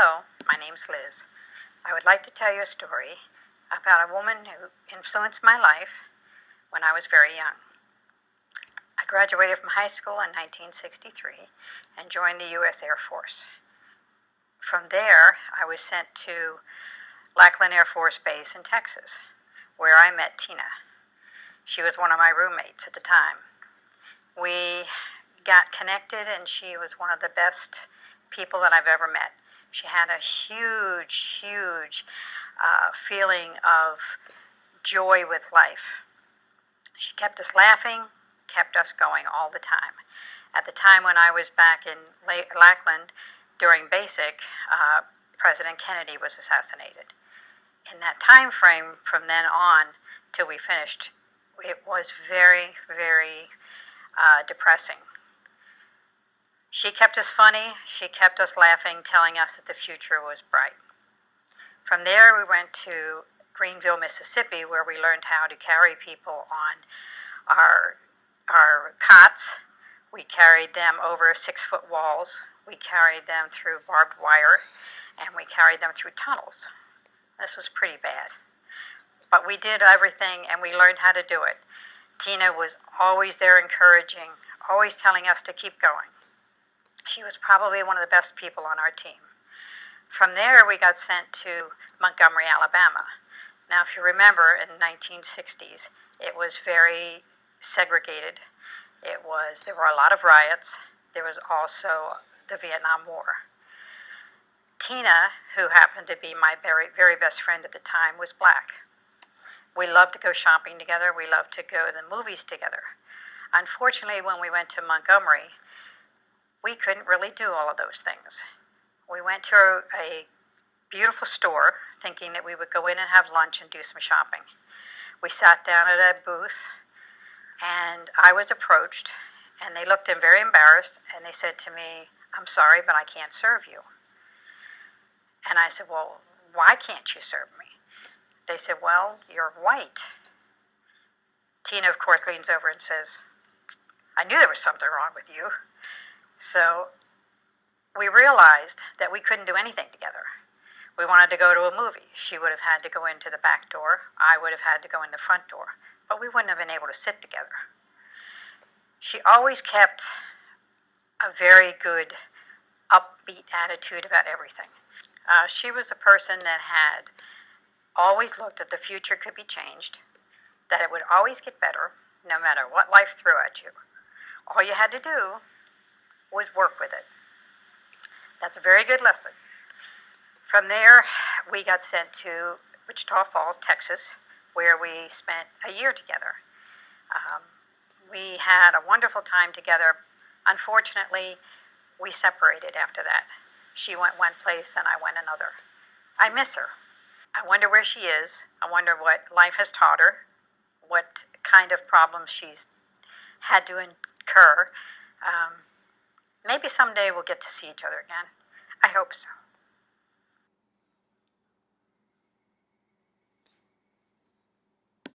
Hello, my name's Liz. I would like to tell you a story about a woman who influenced my life when I was very young. I graduated from high school in 1963 and joined the U.S. Air Force. From there, I was sent to Lackland Air Force Base in Texas, where I met Tina. She was one of my roommates at the time. We got connected, and she was one of the best people that I've ever met. She had a huge feeling of joy with life. She kept us laughing, kept us going all the time. At the time when I was back in Lackland during basic, President Kennedy was assassinated. In that time frame, from then on till we finished, it was very depressing. She kept us funny, she kept us laughing, telling us that the future was bright. From there, we went to Greenville, Mississippi, where we learned how to carry people on our cots. We carried them over 6-foot walls. We carried them through barbed wire, and we carried them through tunnels. This was pretty bad. But we did everything, and we learned how to do it. Tina was always there encouraging, always telling us to keep going. She was probably one of the best people on our team. From there, we got sent to Montgomery, Alabama. Now, if you remember, in the 1960s, it was very segregated. There were a lot of riots. There was also the Vietnam War. Tina, who happened to be my very best friend at the time, was black. We loved to go shopping together. We loved to go to the movies together. Unfortunately, when we went to Montgomery, we couldn't really do all of those things. We went to a beautiful store thinking that we would go in and have lunch and do some shopping. We sat down at a booth, and I was approached, and they looked very embarrassed, and they said to me, "I'm sorry, but I can't serve you." And I said, "Well, why can't you serve me?" They said, "Well, you're white." Tina, of course, leans over and says, "I knew there was something wrong with you." So we realized that we couldn't do anything together. We wanted to go to a movie. She would have had to go into the back door. I would have had to go in the front door. But we wouldn't have been able to sit together. She always kept a very good, upbeat attitude about everything. She was a person that had always looked at the future could be changed, that it would always get better, no matter what life threw at you. All you had to do was work with it. That's a very good lesson. From there, we got sent to Wichita Falls, Texas, where we spent a year together. We had a wonderful time together. Unfortunately, we separated after that. She went one place and I went another. I miss her. I wonder where she is. I wonder what life has taught her, what kind of problems she's had to incur. Maybe someday we'll get to see each other again. I hope so.